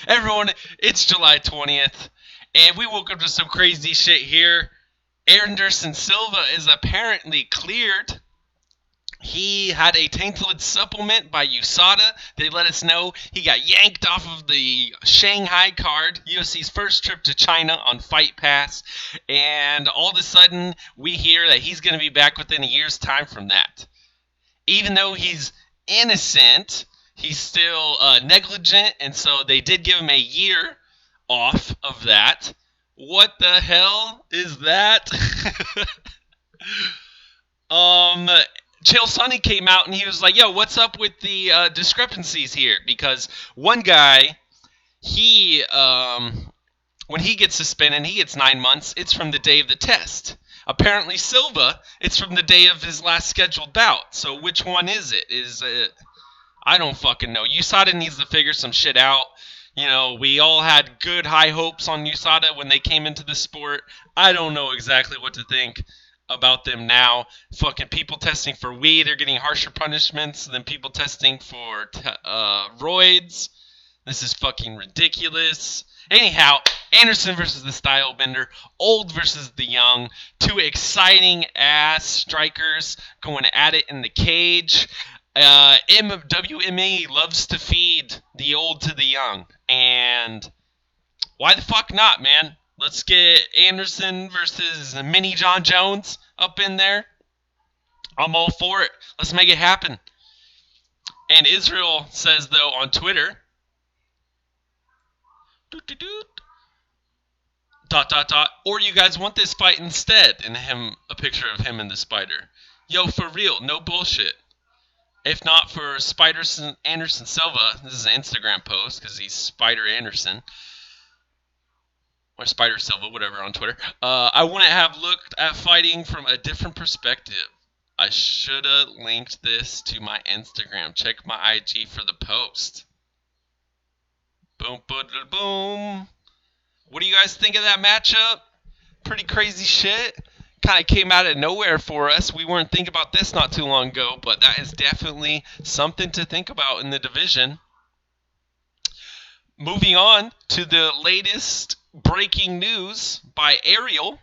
Everyone, it's July 20th, and we woke up to some crazy shit here. Anderson Silva is apparently cleared. He had a tainted supplement by USADA. They let us know he got yanked off of the Shanghai card, UFC's first trip to China on Fight Pass, and all of a sudden we hear that he's going to be back within a year's time from that. Even though he's innocent, he's still negligent, and so they did give him a year off of that. What the hell is that? um, Chael Sonny came out and he was like, "Yo, what's up with the discrepancies here?" Because one guy, he when he gets suspended, he gets 9 months. It's from the day of the test. Apparently, Silva, it's from the day of his last scheduled bout. So which one is it? Is it? I don't fucking know. USADA needs to figure some shit out. You know, we all had good high hopes on USADA when they came into the sport. I don't know exactly what to think about them now. Fucking people testing for weed are getting harsher punishments than people testing for roids. This is fucking ridiculous. Anyhow, Anderson versus the Stylebender, old versus the young, two exciting ass strikers going at it in the cage. WME loves to feed the old to the young, and why the fuck not, man? Let's get Anderson versus Mini John Jones up in there. I'm all for it. Let's make it happen. And Israel says, though, on Twitter, or you guys want this fight instead? And a picture of him and the spider. Yo, for real, no bullshit. If not for Anderson Silva, this is an Instagram post because he's Spider Anderson. Or Spider Silva, whatever, on Twitter. I wouldn't have looked at fighting from a different perspective. I should have linked this to my Instagram. Check my IG for the post. Boom, boom, boom. What do you guys think of that matchup? Pretty crazy shit. Kind of came out of nowhere for us. We weren't thinking about this not too long ago, but that is definitely something to think about in the division. Moving on to the latest breaking news by Ariel.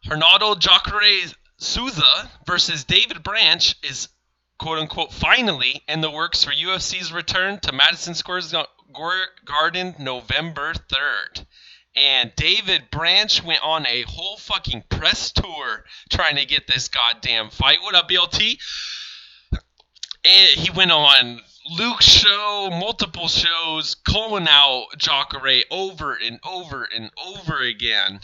Hernaldo Jacare Souza versus David Branch is quote-unquote finally in the works for UFC's return to Madison Square Garden November 3rd. And David Branch went on a whole fucking press tour trying to get this goddamn fight. What up, BLT? And he went on Luke's show, multiple shows, calling out Jacare over and over and over again.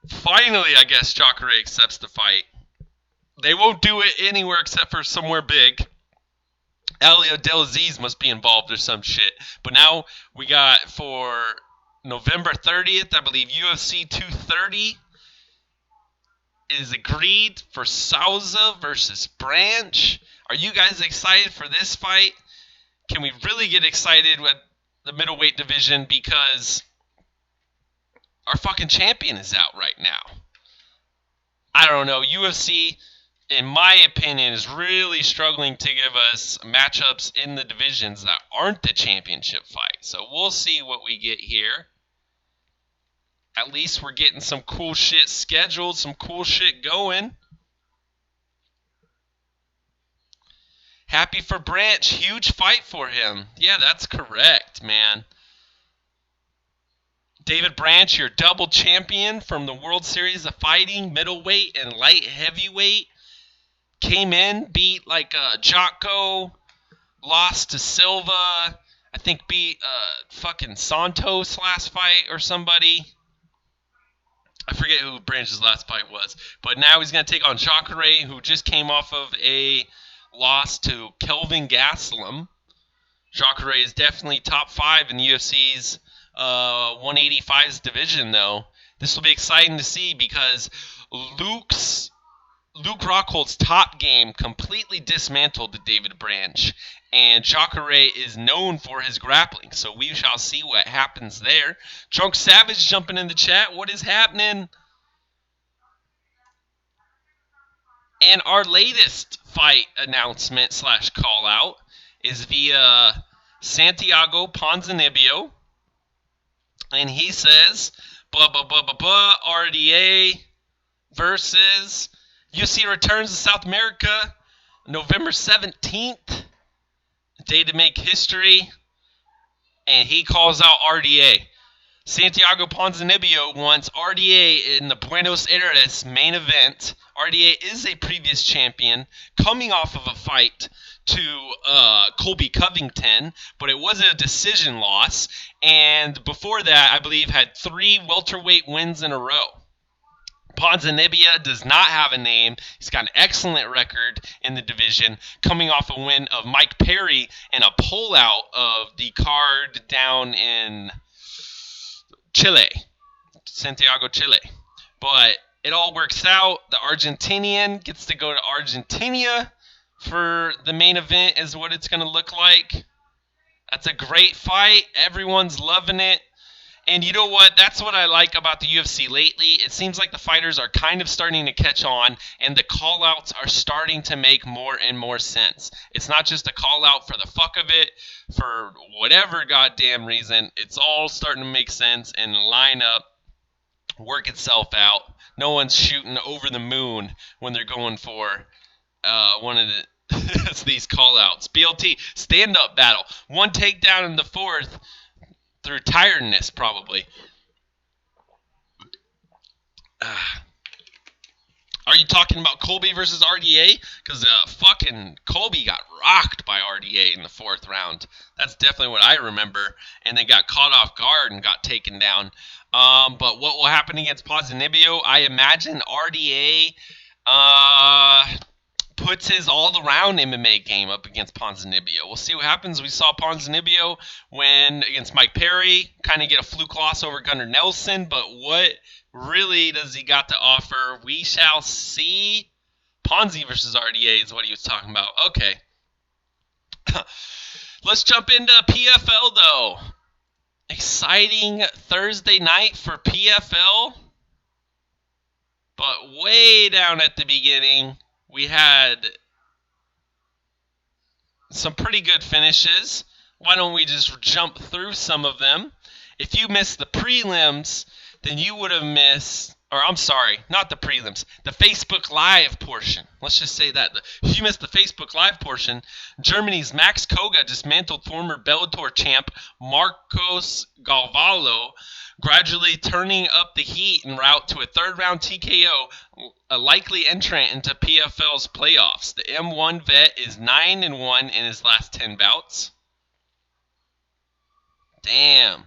Finally, I guess Jacare accepts the fight. They won't do it anywhere except for somewhere big. Elio Delaziz must be involved or some shit. But now we got for November 30th, I believe UFC 230 is agreed for Souza versus Branch. Are you guys excited for this fight? Can we really get excited with the middleweight division because our fucking champion is out right now? I don't know. UFC, in my opinion, is really struggling to give us matchups in the divisions that aren't the championship fight. So we'll see what we get here. At least we're getting some cool shit scheduled, some cool shit going. Happy for Branch. Huge fight for him. Yeah, that's correct, man. David Branch, your double champion from the World Series of Fighting, middleweight and light heavyweight. Came in, beat like Jocko, lost to Silva. I think beat fucking Santos last fight or somebody. I forget who Branch's last fight was. But now he's going to take on Jacare, who just came off of a loss to Kelvin Gastelum. Jacare is definitely top 5 in the UFC's 185's division, though. This will be exciting to see because Luke Rockhold's top game completely dismantled David Branch, and Jacare is known for his grappling, so we shall see what happens there. Drunk Savage jumping in the chat. What is happening? And our latest fight announcement / call out is via Santiago Ponzinibbio. And he says, blah, blah, blah, blah, blah, RDA versus UFC returns to South America November 17th. Day to make history. And he calls out RDA. Santiago Ponzinibbio wants RDA in the Buenos Aires main event. RDA is a previous champion coming off of a fight to Colby Covington, but it was a decision loss. And before that, I believe, had 3 welterweight wins in a row. Ponzinibbio does not have a name. He's got an excellent record in the division, coming off a win of Mike Perry and a pullout of the card down in Chile, Santiago, Chile. But it all works out. The Argentinian gets to go to Argentina for the main event is what it's going to look like. That's a great fight. Everyone's loving it. And you know what? That's what I like about the UFC lately. It seems like the fighters are kind of starting to catch on, and the call-outs are starting to make more and more sense. It's not just a call-out for the fuck of it, for whatever goddamn reason. It's all starting to make sense and line up, work itself out. No one's shooting over the moon when they're going for one of these call-outs. BLT, stand-up battle. 1 takedown in the 4th. Through tiredness, probably. Are you talking about Colby versus RDA? Because fucking Colby got rocked by RDA in the 4th round. That's definitely what I remember. And they got caught off guard and got taken down. But what will happen against Ponzinibbio? I imagine RDA puts his all-around MMA game up against Ponzinibbio. We'll see what happens. We saw Ponzinibbio win against Mike Perry, kind of get a fluke loss over Gunnar Nelson, but what really does he got to offer? We shall see. Ponzi versus RDA is what he was talking about. Okay. Let's jump into PFL, though. Exciting Thursday night for PFL, but way down at the beginning, we had some pretty good finishes. Why don't we just jump through some of them? If you missed the prelims, then you would have missed, or I'm sorry, not the prelims, the Facebook Live portion. Let's just say that. If you missed the Facebook Live portion, Germany's Max Koga dismantled former Bellator champ Marcos Galvalo, gradually turning up the heat en route to a 3rd-round TKO, a likely entrant into PFL's playoffs. The M1 vet is 9-1 in his last 10 bouts. Damn.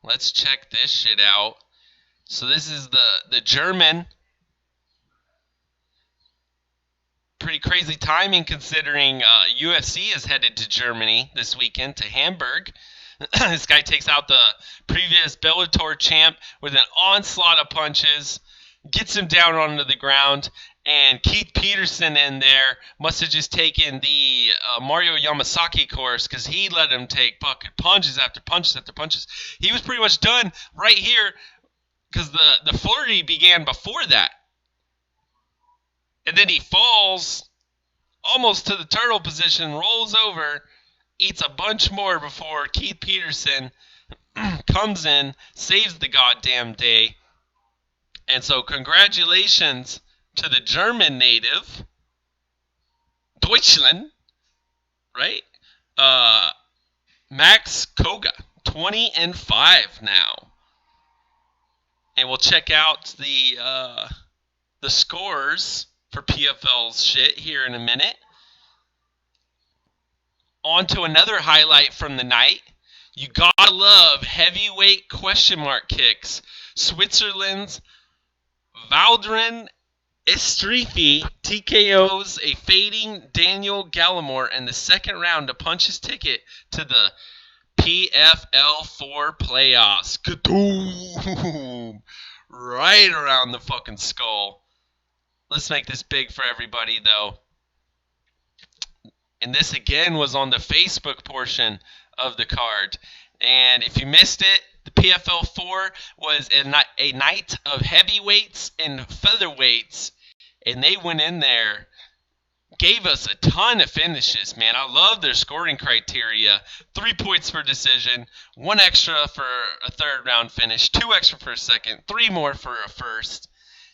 Let's check this shit out. So this is the German. Pretty crazy timing considering UFC is headed to Germany this weekend, to Hamburg. This guy takes out the previous Bellator champ with an onslaught of punches, gets him down onto the ground, and Keith Peterson in there must have just taken the Mario Yamasaki course, because he let him take fucking punches after punches after punches. He was pretty much done right here, because the flurry began before that. And then he falls almost to the turtle position, rolls over, eats a bunch more before Keith Peterson comes in, saves the goddamn day. And so congratulations to the German native, Deutschland, right? Max Koga, 20-5 now. And we'll check out the scores for PFL's shit here in a minute. On to another highlight from the night. You gotta love heavyweight question mark kicks. Switzerland's Valdrin Estrifi TKOs a fading Daniel Gallimore in the 2nd round to punch his ticket to the PFL 4 playoffs. Kadoom! Right around the fucking skull. Let's make this big for everybody, though. And this, again, was on the Facebook portion of the card. And if you missed it, the PFL 4 was a night of heavyweights and featherweights. And they went in there gave us a ton of finishes, man. I love their scoring criteria. 3 points for decision, 1 extra for a third round finish, 2 extra for a second, 3 more for a first.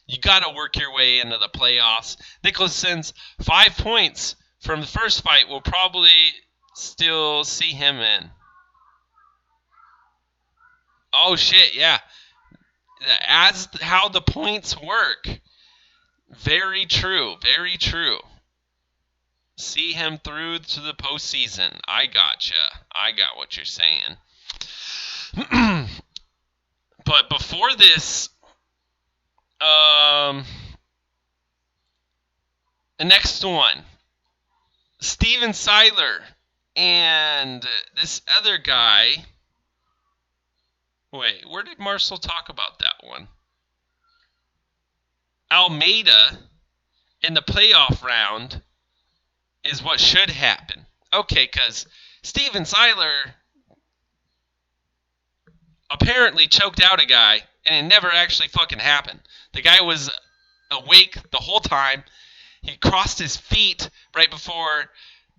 You got to work your way into the playoffs. Nicholson's 5 points from the first fight will probably still see him in. Oh, shit, yeah. As how the points work. Very true, very true. See him through to the postseason. I gotcha. I got what you're saying. But before this, the next one, Steven Seiler and this other guy. Wait, where did Marcel talk about that one? Almeida in the playoff round is what should happen. Okay, because Steven Seiler apparently choked out a guy, and it never actually fucking happened. The guy was awake the whole time. He crossed his feet right before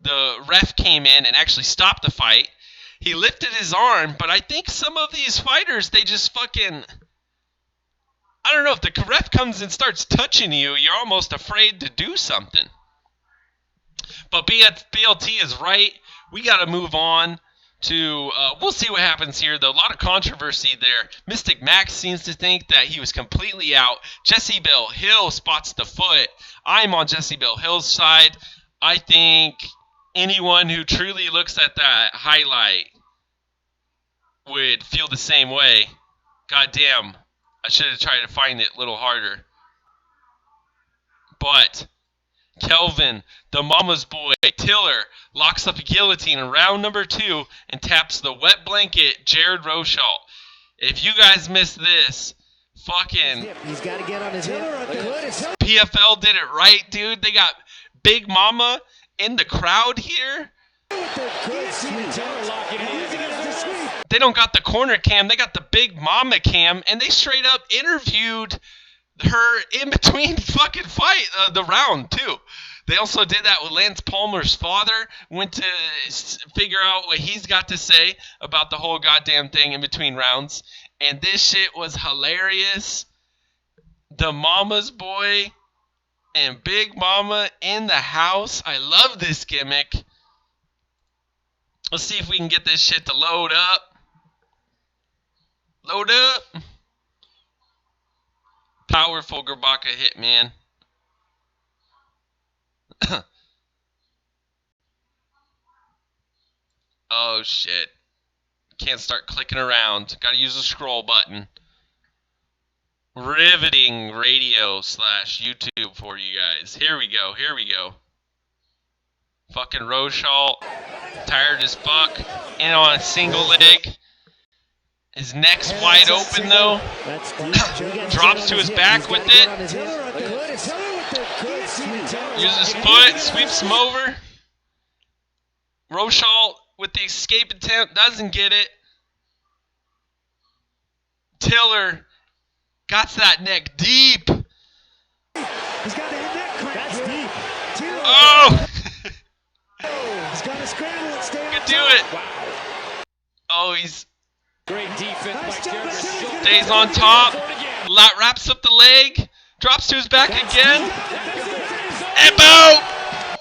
the ref came in and actually stopped the fight. He lifted his arm, but I think some of these fighters, they just fucking... I don't know, if the ref comes and starts touching you, you're almost afraid to do something. But BLT is right. We got to move on to... we'll see what happens here, though. A lot of controversy there. Mystic Max seems to think that he was completely out. Jesse Bill Hill spots the foot. I'm on Jesse Bill Hill's side. I think anyone who truly looks at that highlight would feel the same way. God damn, I should have tried to find it a little harder. But Kelvin, the mama's boy, Tiller, locks up a guillotine in round number 2 and taps the wet blanket, Jared Rochalt. If you guys missed this, fucking... He's got to get on his hip. PFL did it right, dude. They got Big Mama in the crowd here. They don't got the corner cam. They got the Big Mama cam, and they straight up interviewed her in between fucking the round, too. They also did that with Lance Palmer's father. Went to figure out what he's got to say about the whole goddamn thing in between rounds. And this shit was hilarious. The mama's boy and Big Mama in the house. I love this gimmick. Let's see if we can get this shit to load up. Load up. Powerful Grabaka hit, man. Oh, shit. Can't start clicking around. Gotta use the scroll button. Riveting radio / YouTube for you guys. Here we go. Here we go. Fucking Rochalt. Tired as fuck. In on a single leg. His neck's wide open, though. Drops to his back with it. Uses foot. Sweeps him over. Rochalt with the escape attempt. Doesn't get it. Tiller got that neck deep. He's got a neck crack. That's deep. Oh! He's got to scramble and stay Could do it. Wow. Oh, he's... Great defense by Jared. Stays on top. Wraps up the leg. Drops to his back again. And boom!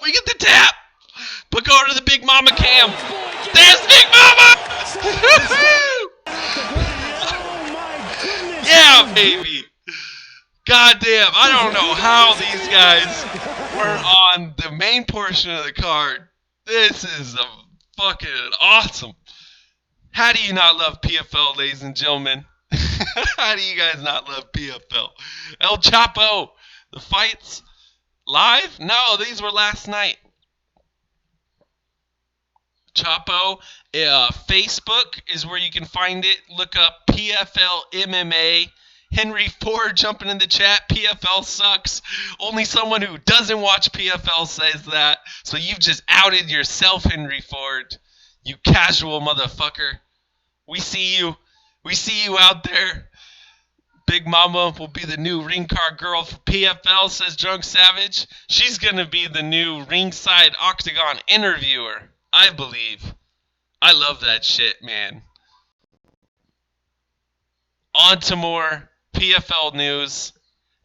We get the tap. But go to the Big Mama cam. There's Big Mama! Yeah, baby. Goddamn. I don't know how these guys were on the main portion of the card. This is fucking awesome. How do you not love PFL, ladies and gentlemen? How do you guys not love PFL? El Chapo, the fights live? No, these were last night. Chapo, Facebook is where you can find it. Look up PFL MMA. Henry Ford jumping in the chat. PFL sucks. Only someone who doesn't watch PFL says that. So you've just outed yourself, Henry Ford. You casual motherfucker. We see you. We see you out there. Big Mama will be the new ring card girl for PFL, says Drunk Savage. She's going to be the new ringside octagon interviewer, I believe. I love that shit, man. On to more PFL news.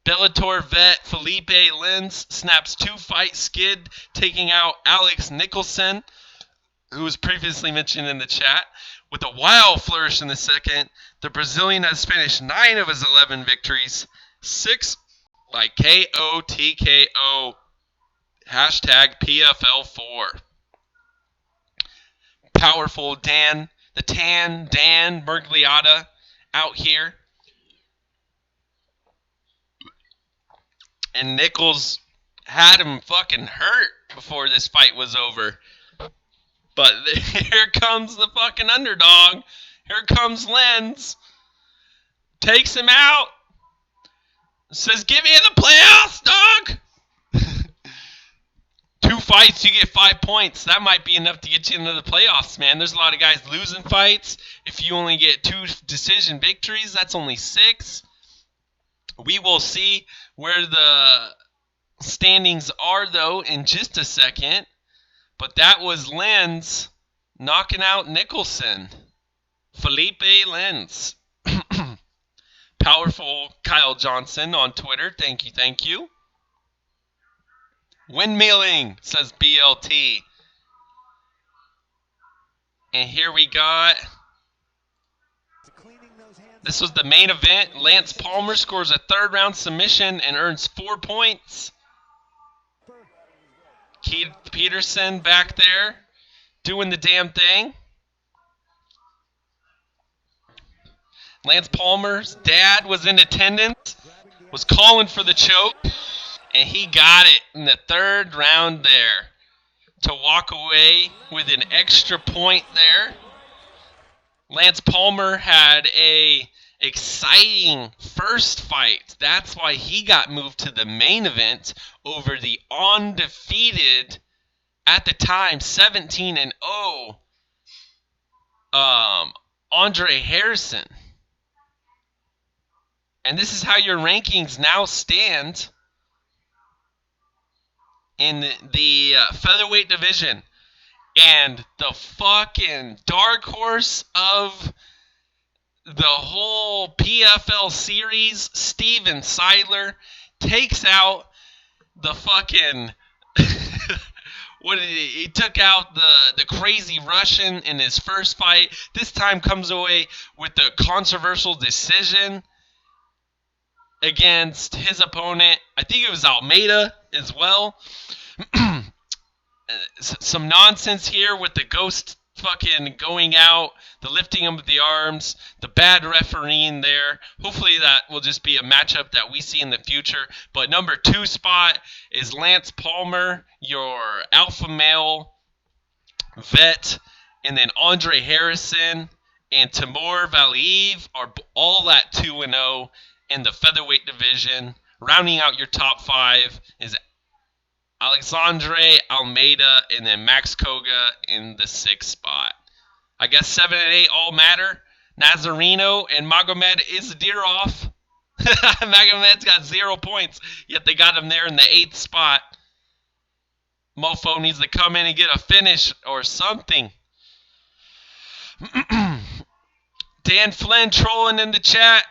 Bellator vet Felipe Lins snaps 2-fight skid, taking out Alex Nicholson, who was previously mentioned in the chat. With a wild flourish in the second, the Brazilian has finished 9 of his 11 victories, 6 by KO TKO. Hashtag PFL4. Powerful Dan, the Tan Dan Bergliotta out here. And Nichols had him fucking hurt before this fight was over. But here comes the fucking underdog. Here comes Lenz. Takes him out. Says, give me the playoffs, dog. 2 fights, you get 5 points. That might be enough to get you into the playoffs, man. There's a lot of guys losing fights. If you only get 2 decision victories, that's only 6. We will see where the standings are, though, in just a second. But that was Lenz knocking out Nicholson. Felipe Lenz. Powerful Kyle Johnson on Twitter. Thank you, thank you. Windmilling, says BLT. And here we got... This was the main event. Lance Palmer scores a 3rd-round submission and earns 4 points. Keith Peterson back there doing the damn thing. Lance Palmer's dad was in attendance, was calling for the choke, and he got it in the 3rd round there to walk away with an extra point there. Lance Palmer had a exciting first fight. That's why he got moved to the main event over the undefeated, at the time, 17-0, Andre Harrison. And this is how your rankings now stand in the featherweight division. And the fucking dark horse of the whole PFL series, Steven Seidler, takes out the fucking... He took out the crazy Russian in his first fight. This time comes away with the controversial decision against his opponent. I think it was Almeida as well. Some nonsense here with the ghost fucking going out, the lifting of the arms, the bad refereeing there. Hopefully that will just be a matchup that we see in the future. But number 2 spot is Lance Palmer, your alpha male vet, and then Andre Harrison and Timur Valiev are all at 2-0 in the featherweight division. Rounding out your top 5 is Alexandre Almeida and then Max Koga in the 6th spot. I guess 7 and 8 all matter. Nazareno and Magomed Isdirov. Magomed's got 0 points, yet they got him there in the 8th spot. Mofo needs to come in and get a finish or something. Dan Flynn trolling in the chat.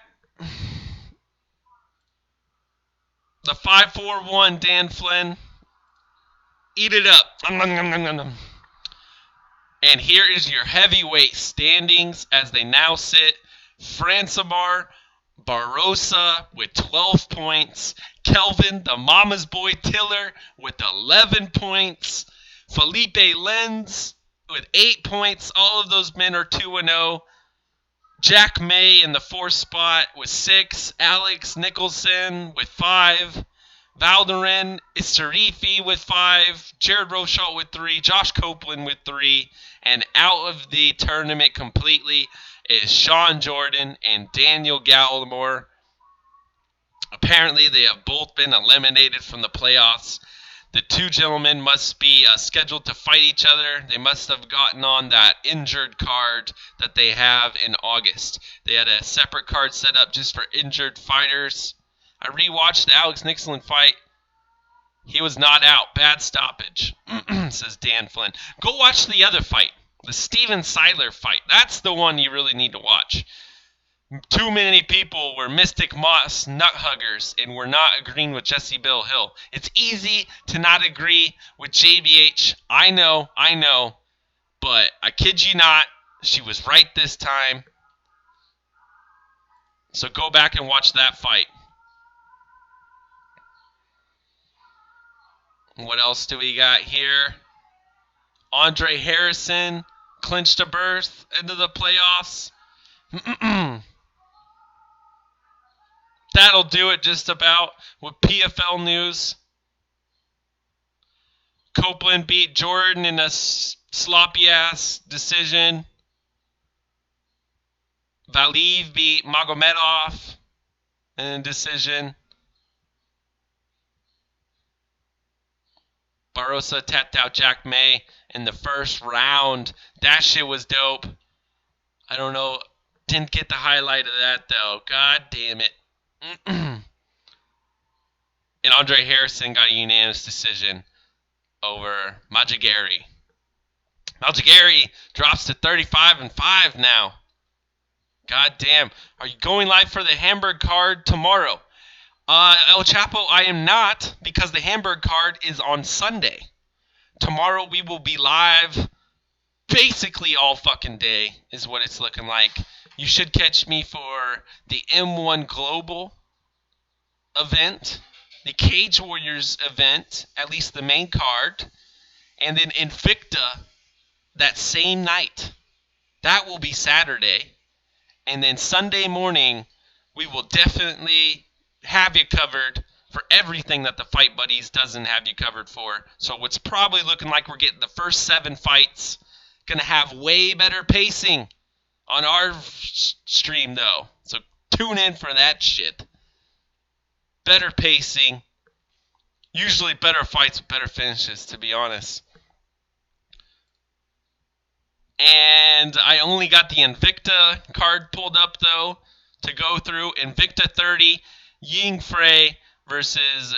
The 541 Dan Flynn. Eat it up. And here is your heavyweight standings as they now sit. Francimar Barrosa with 12 points. Kelvin, the mama's boy Tiller, with 11 points. Felipe Lenz with 8 points. All of those men are 2-0. Jack May in the 4th spot with 6. Alex Nicholson with 5. Valderin Istarifi with 5, Jared Rochat with 3, Josh Copeland with 3, and out of the tournament completely is Sean Jordan and Daniel Gallimore. Apparently, they have both been eliminated from the playoffs. The two gentlemen must be scheduled to fight each other. They must have gotten on that injured card that they have in August. They had a separate card set up just for injured fighters. I rewatched the Alex Nixon fight. He was not out. Bad stoppage, says Dan Flynn. Go watch the other fight, the Steven Seiler fight. That's the one you really need to watch. Too many people were Mystic Moss nut huggers and were not agreeing with Jesse Bill Hill. It's easy to not agree with JBH. I know. But I kid you not, she was right this time. So go back and watch that fight. What else do we got here? Andre Harrison clinched a berth into the playoffs. That'll do it just about with PFL news. Copeland beat Jordan in a sloppy-ass decision. Valiv beat Magomedov in a decision. Barrosa tapped out Jack May in the first round. That shit was dope. I don't know. Didn't get the highlight of that, though. God damn it. And Andre Harrison got a unanimous decision over Majigari. Majigari drops to 35-5 now. God damn. Are you going live for the Hamburg card tomorrow? El Chapo, I am not, because the Hamburg card is on Sunday. Tomorrow we will be live basically all fucking day is what it's looking like. You should catch me for the M1 Global event, the Cage Warriors event, at least the main card, and then Invicta that same night. That will be Saturday. And then Sunday morning, we will definitely have you covered for everything that the Fight Buddies doesn't have you covered for. So what's probably looking like we're getting the first 7 fights. Going to have way better pacing on our stream, though. So tune in for that shit. Better pacing. Usually better fights with better finishes, to be honest. And I only got the Invicta card pulled up, though, to go through. Invicta 30, Ying Frey versus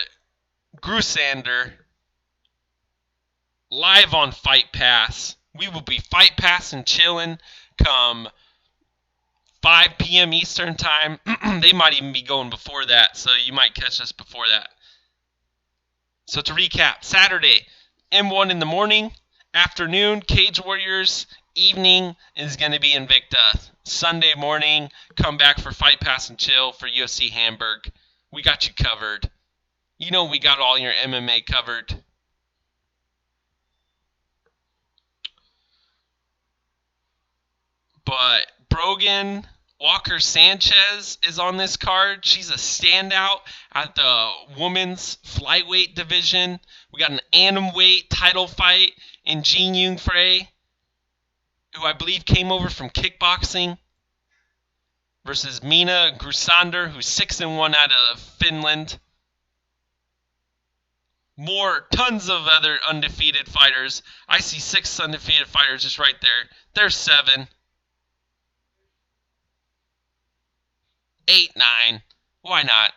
Grusander. Live on Fight Pass. We will be Fight Pass and chilling come 5 p.m. Eastern Time. They might even be going before that, so you might catch us before that. So to recap, Saturday, M1 in the morning, afternoon, Cage Warriors, evening is going to be Invicta. Sunday morning, come back for Fight Pass and chill for UFC Hamburg. We got you covered. You know we got all your MMA covered. But Brogan Walker Sanchez is on this card. She's a standout at the women's flyweight division. We got an atomweight title fight in Jean Yung Frey, who I believe came over from kickboxing, versus Mina Grusander, who's 6-1 out of Finland. Tons of other undefeated fighters. I see 6 undefeated fighters just right there. There's 7. 8, 9. Why not?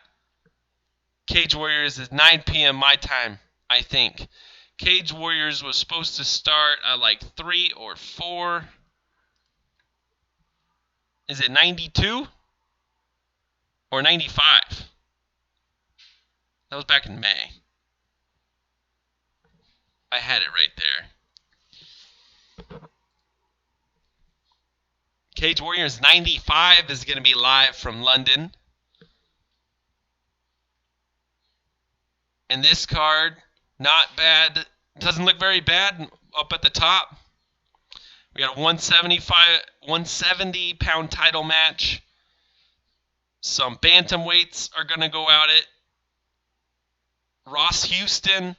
Cage Warriors is 9 p.m. my time, I think. Cage Warriors was supposed to start at like 3 or 4. Is it 92? Or 95? That was back in May. I had it right there. Cage Warriors 95 is going to be live from London. And this card, not bad. Doesn't look very bad up at the top. We got a 170-pound title match. Some bantamweights are going to go at it. Ross Houston,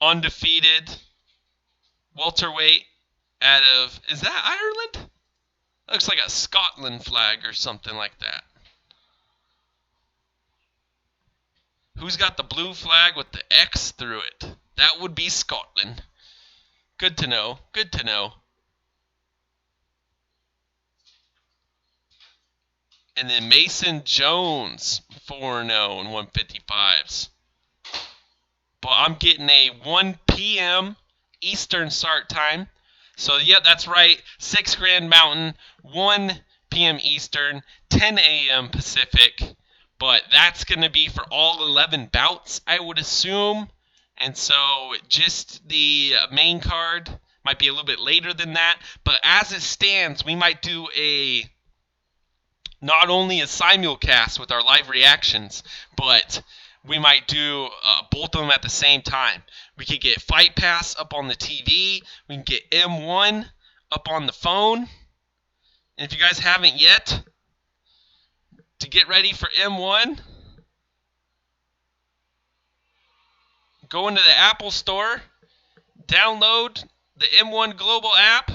undefeated. Welterweight out of, is that Ireland? Looks like a Scotland flag or something like that. Who's got the blue flag with the X through it? That would be Scotland. Good to know. Good to know. And then Mason Jones, 4-0 in 155s. But I'm getting a 1 p.m. Eastern start time. So, yeah, that's right. 6 Grand Mountain, 1 p.m. Eastern, 10 a.m. Pacific. But that's going to be for all 11 bouts, I would assume. And so just the main card might be a little bit later than that. But as it stands, we might do not only a simulcast with our live reactions, but we might do both of them at the same time. We could get Fight Pass up on the TV. We can get M1 up on the phone. And if you guys haven't yet, to get ready for M1, go into the Apple Store, download the M1 Global app.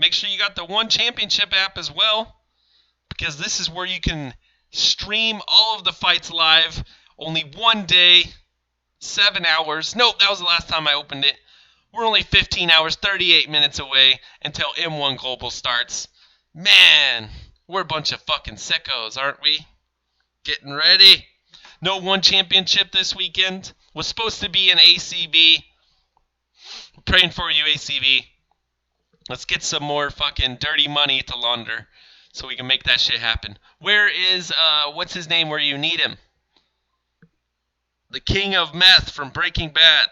Make sure you got the One Championship app as well, because this is where you can stream all of the fights live. Only one day, 7 hours. Nope, that was the last time I opened it. We're only 15 hours, 38 minutes away until M1 Global starts. Man, we're a bunch of fucking sickos, aren't we? Getting ready. No One Championship this weekend. Was supposed to be an ACB. We're praying for you, ACB. Let's get some more fucking dirty money to launder so we can make that shit happen. Where is, what's his name where you need him? The king of meth from Breaking Bad.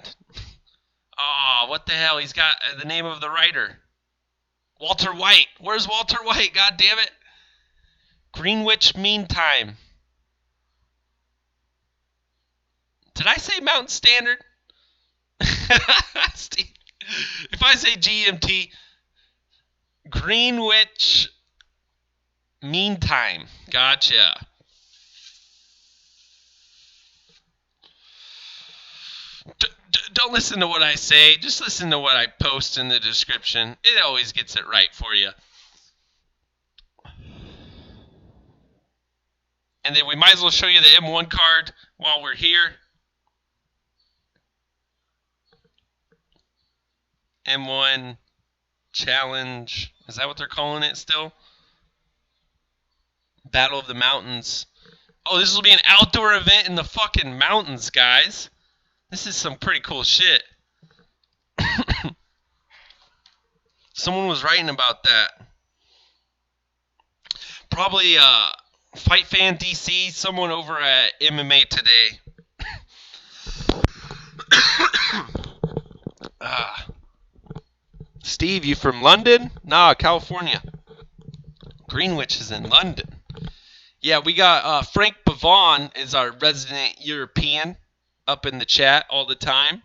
Oh, what the hell? He's got the name of the writer. Walter White. Where's Walter White? God damn it. Greenwich Mean Time. Did I say Mountain Standard? Steve, if I say GMT, Greenwich Mean Time. Gotcha. Don't listen to what I say. Just listen to what I post in the description. It always gets it right for you. And then we might as well show you the M1 card while we're here. M1 Challenge. Is that what they're calling it still? Battle of the Mountains. Oh, this will be an outdoor event in the fucking mountains, guys. This is some pretty cool shit. Someone was writing about that. Probably Fight Fan DC, someone over at MMA Today. Steve, you from London? Nah, California. Greenwich is in London. Yeah, we got Frank Pavon is our resident European up in the chat all the time.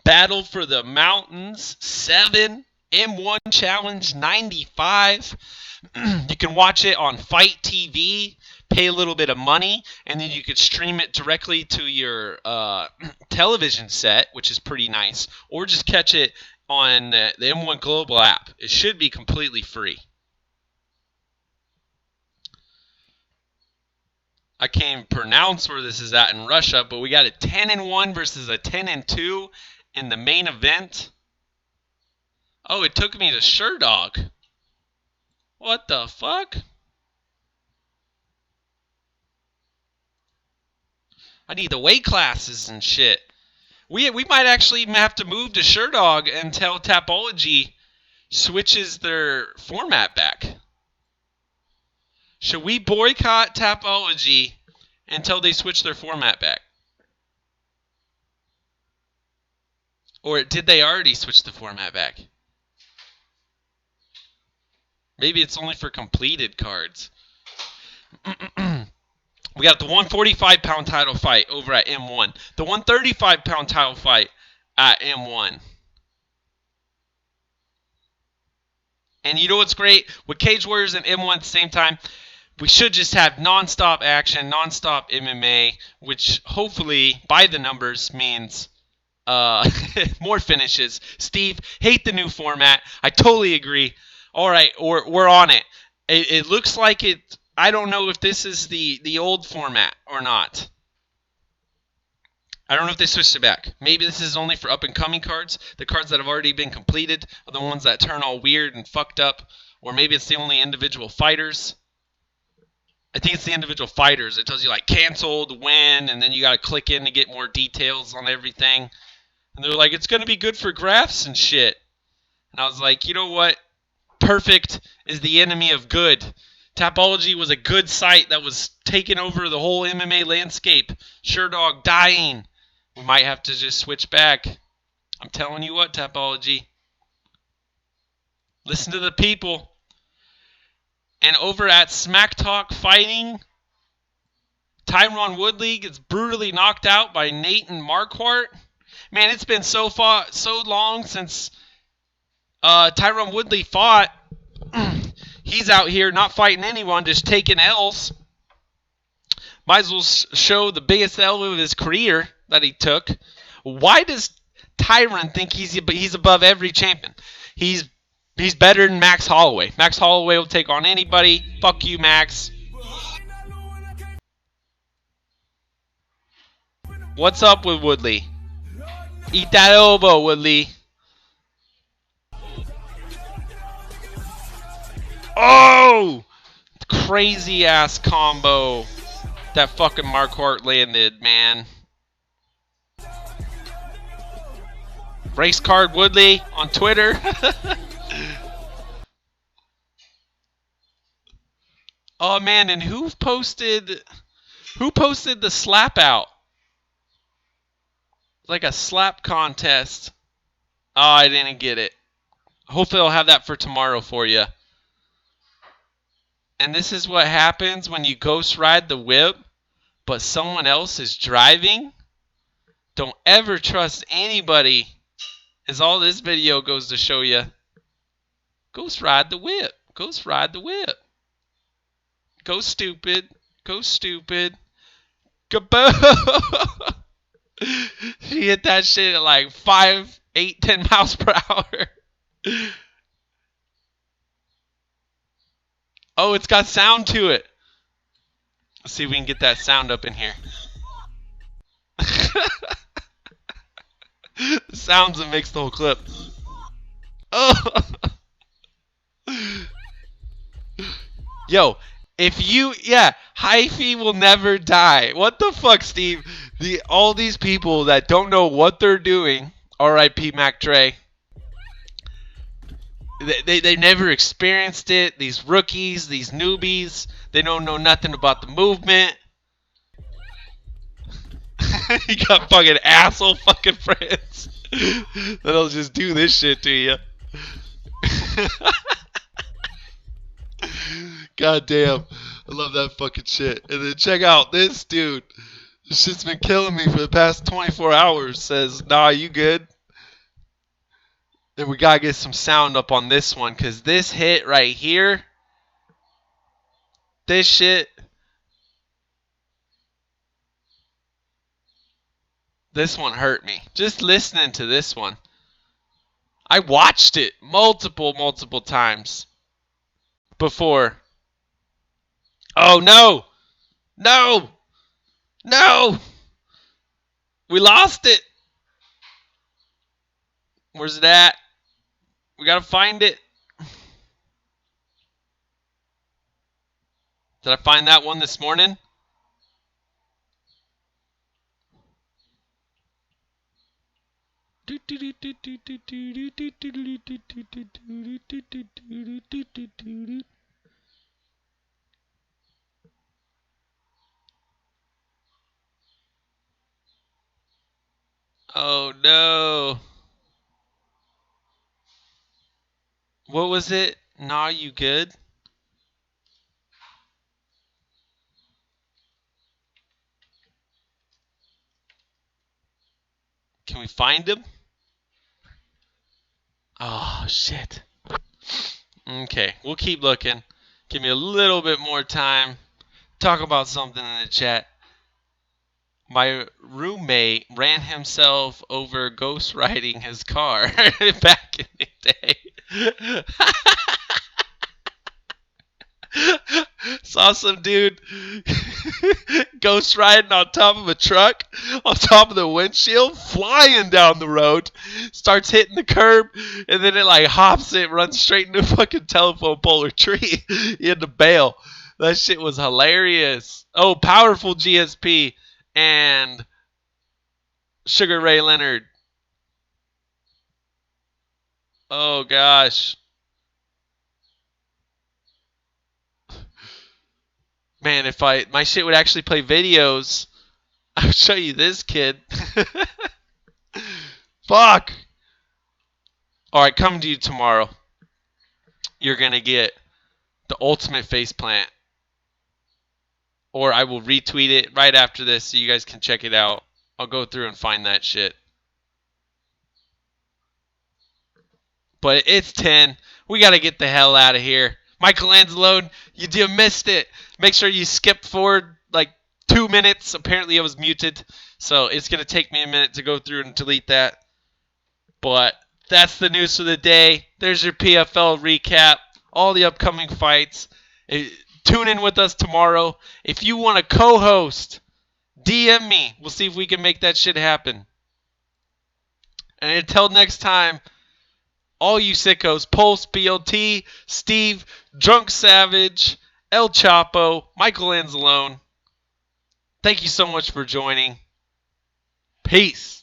Battle for the Mountains 7, M1 Challenge 95. You can watch it on Fight TV, pay a little bit of money, and then you could stream it directly to your television set, which is pretty nice, or just catch it on the M1 Global app. It should be completely free. I can't even pronounce where this is at in Russia, but we got a 10-1 versus a 10-2 in the main event. Oh, it took me to Sherdog. What the fuck? I need the weight classes and shit. We might actually even have to move to Sherdog until Tapology switches their format back. Should we boycott Tapology until they switch their format back? Or did they already switch the format back? Maybe it's only for completed cards. We got the 145-pound title fight over at M1. The 135-pound title fight at M1. And you know what's great? With Cage Warriors and M1 at the same time, we should just have non-stop action, non-stop MMA, which hopefully, by the numbers, means more finishes. Steve, hate the new format. I totally agree. All right, we're on it. It looks like it. I don't know if this is the old format or not. I don't know if they switched it back. Maybe this is only for up-and-coming cards. The cards that have already been completed are the ones that turn all weird and fucked up. Or maybe it's the only individual fighters. I think it's the individual fighters. It tells you, like, canceled, when, and then you got to click in to get more details on everything. And they're like, it's going to be good for graphs and shit. And I was like, you know what? Perfect is the enemy of good. Tapology was a good site that was taking over the whole MMA landscape. Sherdog dying. We might have to just switch back. I'm telling you what, Tapology. Listen to the people. And over at Smack Talk Fighting, Tyron Woodley gets brutally knocked out by Nathan Marquardt. Man, it's been so long since Tyron Woodley fought. He's out here not fighting anyone, just taking L's. Might as well show the biggest L of his career that he took. Why does Tyron think he's above every champion? He's better than Max Holloway. Max Holloway will take on anybody. Fuck you, Max. What's up with Woodley? Eat that elbow, Woodley. Oh! Crazy ass combo that fucking Marquardt landed, man. Race Card Woodley on Twitter. Oh man, and who posted the slap out? Like a slap contest. Oh, I didn't get it. Hopefully I'll have that for tomorrow for you. And this is what happens when you ghost ride the whip, but someone else is driving. Don't ever trust anybody, is all this video goes to show you. Ghost ride the whip. Ghost ride the whip. Go stupid. Go stupid. Kaboom! She hit that shit at like 5, 8, 10 miles per hour. Oh, it's got sound to it. Let's see if we can get that sound up in here. Sounds that makes the whole clip. Oh. Yo, Hyphy will never die. What the fuck, Steve? All these people that don't know what they're doing, R.I.P. Mac Dre, they never experienced it. These rookies, these newbies, they don't know nothing about the movement. You got fucking asshole fucking friends that'll just do this shit to you. God damn. I love that fucking shit. And then check out this dude. This shit's been killing me for the past 24 hours. Says, nah, you good? And we gotta get some sound up on this one, because this hit right here, this shit, this one hurt me. Just listening to this one. I watched it multiple times before. Oh, no! No! No! We lost it! Where's it at? We gotta find it. Did I find that one this morning? Oh no. What was it? Nah, you good? Can we find him? Oh, shit. Okay, we'll keep looking. Give me a little bit more time. Talk about something in the chat. My roommate ran himself over ghost riding his car back in the day. Saw some dude ghost riding on top of a truck, on top of the windshield, flying down the road, starts hitting the curb, and then it like hops it, runs straight into a fucking telephone pole or tree. He had to bail. That shit was hilarious. Oh, powerful GSP and Sugar Ray Leonard. Oh gosh. Man, if my shit would actually play videos, I'll show you this kid. Fuck. Alright, coming to you tomorrow. You're gonna get the ultimate face plant. Or I will retweet it right after this so you guys can check it out. I'll go through and find that shit. But it's 10. We gotta get the hell out of here. Michelangelo, you missed it. Make sure you skip forward like 2 minutes. Apparently it was muted. So it's going to take me a minute to go through and delete that. But that's the news for the day. There's your PFL recap. All the upcoming fights. Tune in with us tomorrow. If you want to co-host, DM me. We'll see if we can make that shit happen. And until next time, all you sickos, Pulse, BLT, Steve, Drunk Savage, El Chapo, Michael Anzalone, thank you so much for joining. Peace.